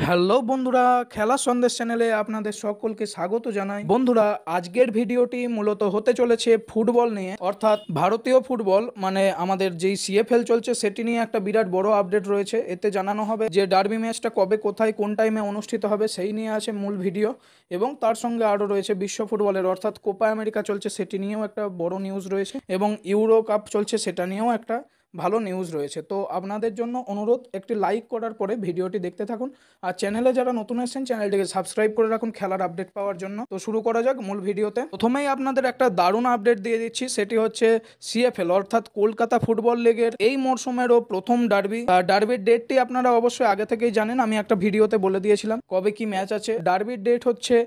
Hello বন্ধুরা, খেলা সন্দেশ চ্যানেলে আপনাদের সকলকে স্বাগত জানাই। বন্ধুরা, আজকের ভিডিওটি মূলত হতে চলেছে ফুটবল নিয়ে, অর্থাৎ ভারতীয় ফুটবল, মানে আমাদের যেই সিএফএল চলছে সেটি নিয়ে একটা বিরাট বড় আপডেট রয়েছে। এতে জানানো হবে যে ডার্বি ম্যাচটা কবে, কোথায়, কোন টাইমে অনুষ্ঠিত হবে, সেই নিয়ে আছে মূল ভিডিও। এবং তার সঙ্গে আরও রয়েছে বিশ্ব ফুটবলের, অর্থাৎ কোপা আমেরিকা চলছে সেটি নিয়েও একটা বড় নিউজ রয়েছে, এবং ইউরো কাপ চলছে সেটা নিয়েও একটা ভালো নিউজ রয়েছে। তো আপনাদের জন্য অনুরোধ, একটি লাইক করার পরে ভিডিওটি দেখতে থাকুন। আর চ্যানেলে যারা নতুন এসেছেন চ্যানেলটিকে সাবস্ক্রাইব করে রাখুন খেলার আপডেট পাওয়ার জন্য। তো শুরু করা যাক মূল ভিডিওতে। প্রথমেই আপনাদের একটা দারুণ আপডেট দিয়ে দিচ্ছি, সেটি হচ্ছে সিএফএল অর্থাৎ কলকাতা ফুটবল লিগের এই মরশুমেরও প্রথম ডার্বির ডেটটি আপনারা অবশ্যই আগে থেকেই জানেন, আমি একটা ভিডিওতে বলে দিয়েছিলাম কবে কি ম্যাচ আছে। ডার্বির ডেট হচ্ছে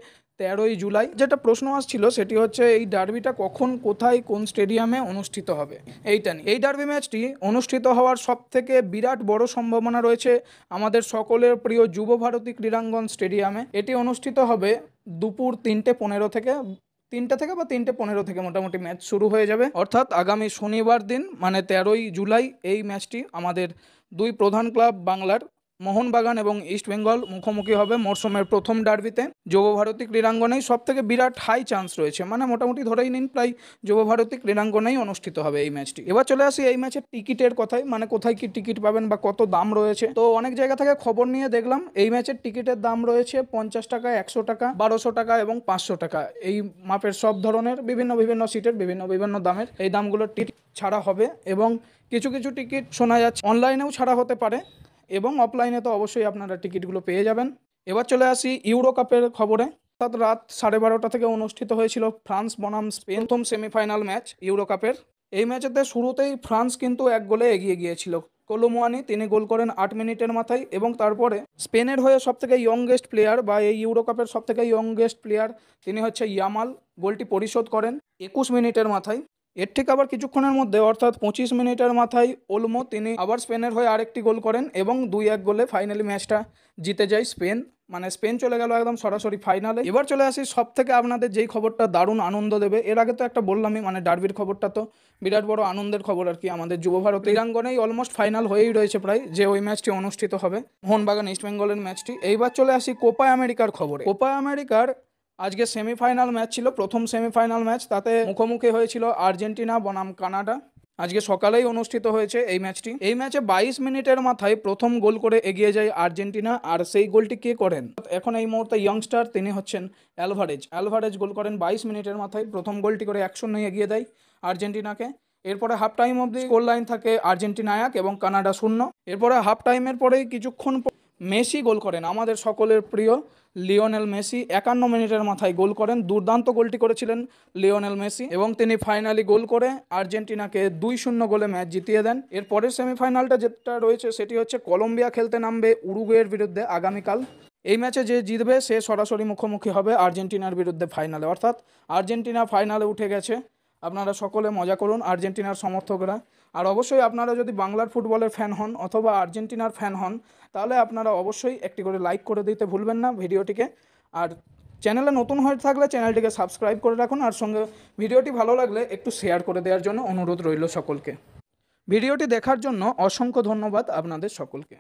13ই জুলাই। যেটা প্রশ্ন আসছিল সেটি হচ্ছে এই ডার্বিটা কখন, কোথায়, কোন স্টেডিয়ামে অনুষ্ঠিত হবে এইটা নিয়ে। এই ডার্বি ম্যাচটি অনুষ্ঠিত হওয়ার সব থেকে বিরাট বড় সম্ভাবনা রয়েছে আমাদের সকলের প্রিয় যুব ভারতী ক্রীড়াঙ্গন স্টেডিয়ামে। এটি অনুষ্ঠিত হবে দুপুর 3:15 থেকে, 3:00 থেকে মোটামুটি ম্যাচ শুরু হয়ে যাবে। অর্থাৎ আগামী শনিবার দিন মানে 13ই জুলাই এই ম্যাচটি আমাদের দুই প্রধান ক্লাব বাংলার মোহনবাগান এবং ইস্টবেঙ্গল মুখোমুখি হবে মরশুমের প্রথম ডার্বিতে। যুবভারতী ক্রীড়াঙ্গনেই সব থেকে বিরাট হাই চান্স রয়েছে, মানে মোটামুটি ধরেই নিন প্রায় যুবভারতী ক্রীড়াঙ্গনেই অনুষ্ঠিত হবে এই ম্যাচটি। এবার চলে আসি এই ম্যাচের টিকিটের কথায়, মানে কোথায় কি টিকিট পাবেন বা কত দাম রয়েছে। তো অনেক জায়গা থেকে খবর নিয়ে দেখলাম এই ম্যাচের টিকিটের দাম রয়েছে 50 টাকা, 100 টাকা, 1200 টাকা এবং 500 টাকা। এই মাপের সব ধরনের বিভিন্ন সিটের বিভিন্ন দামের এই দামগুলোর টিকিট ছাড়া হবে, এবং কিছু কিছু টিকিট শোনা যাচ্ছে অনলাইনেও ছাড়া হতে পারে, এবং অফলাইনে তো অবশ্যই আপনারা টিকিটগুলো পেয়ে যাবেন। এবার চলে আসি ইউরো কাপের খবরে। অর্থাৎ রাত 12:30 থেকে অনুষ্ঠিত হয়েছিল ফ্রান্স বনাম স্পেন প্রথম সেমিফাইনাল ম্যাচ ইউরো কাপের। এই ম্যাচেতে শুরুতেই ফ্রান্স কিন্তু 1 গোলে এগিয়ে গিয়েছিল। কলোমুয়ানি তিনি গোল করেন 8 মিনিটের মাথায়, এবং তারপরে স্পেনের হয়ে সবথেকে ইয়ংগেস্ট প্লেয়ার বা এই ইউরো কাপের সবথেকে ইয়ংগেস্ট প্লেয়ার তিনি হচ্ছে ইয়ামাল, গোলটি পরিশোধ করেন 21 মিনিটের মাথায়। এর ঠিক আবার কিছুক্ষণের মধ্যে অর্থাৎ 25 মিনিটের মাথায় ওলমো তিনি আবার স্পেনের হয়ে আরেকটি গোল করেন, এবং 2-1 গোলে ফাইনালি ম্যাচটা জিতে যায় স্পেন। মানে স্পেন চলে গেল একদম সরাসরি ফাইনালে। এবার চলে আসি সব থেকে আপনাদের যেই খবরটা দারুণ আনন্দ দেবে। এর আগে তো একটা বললামই, মানে ডার্বির খবরটা তো বিরাট বড় আনন্দের খবর আর কি। আমাদের যুব ভারত ক্রীড়াঙ্গনেই অলমোস্ট ফাইনাল হয়েই রয়েছে প্রায়, যে ওই ম্যাচটি অনুষ্ঠিত হবে মোহনবাগান ইস্টবেঙ্গলের ম্যাচটি। এইবার চলে আসি কোপা আমেরিকার খবরে। কোপা আমেরিকার আজকে সেমিফাইনাল ম্যাচ ছিল, প্রথম সেমিফাইনাল ম্যাচ। তাতে মুখোমুখি হয়েছিল আর্জেন্টিনা বনাম কানাডা। আজকে সকালেই অনুষ্ঠিত হয়েছে এই ম্যাচটি। এই ম্যাচে 22 মিনিটের মাথায় প্রথম গোল করে এগিয়ে যায় আর্জেন্টিনা, আর সেই গোলটি কে করেন এখন এই মুহূর্তে ইয়ংস্টার, তিনি হচ্ছেন অ্যালভারেজ গোল করেন 22 মিনিটের মাথায় প্রথম গোলটি করে 1-0 এগিয়ে দেয় আর্জেন্টিনাকে। এরপরে হাফ টাইম অবধি স্কোর লাইন থাকে আর্জেন্টিনা 1 এবং কানাডা 0। এরপরে হাফ টাইমের পরেই কিছুক্ষণ মেসি গোল করেন, আমাদের সকলের প্রিয় লিওনেল মেসি 51 মিনিটের মাথায় গোল করেন। দুর্দান্ত গোলটি করেছিলেন লিওনেল মেসি, এবং তিনি ফাইনালি গোল করে আর্জেন্টিনাকে 2-0 গোলে ম্যাচ জিতিয়ে দেন। এর পরের সেমিফাইনালটা যেটা রয়েছে সেটি হচ্ছে কলম্বিয়া খেলতে নামবে উরুগুয়ের বিরুদ্ধে আগামীকাল। এই ম্যাচে যে জিতবে সে সরাসরি মুখোমুখি হবে আর্জেন্টিনার বিরুদ্ধে ফাইনালে, অর্থাৎ আর্জেন্টিনা ফাইনালে উঠে গেছে। আপনারা সকলে মজা করুন আর্জেন্টিনার সমর্থকরা। আর অবশ্যই আপনারা যদি বাংলার ফুটবলের ফ্যান হন অথবা আর্জেন্টিনার ফ্যান হন, তাহলে আপনারা অবশ্যই একটি করে লাইক করে দিতে ভুলবেন না ভিডিওটিকে। আর চ্যানেলে নতুন হয়ে থাকলে চ্যানেলটিকে সাবস্ক্রাইব করে রাখুন, আর সঙ্গে ভিডিওটি ভালো লাগলে একটু শেয়ার করে দেওয়ার জন্য অনুরোধ রইল সকলকে। ভিডিওটি দেখার জন্য অসংখ্য ধন্যবাদ আপনাদের সকলকে।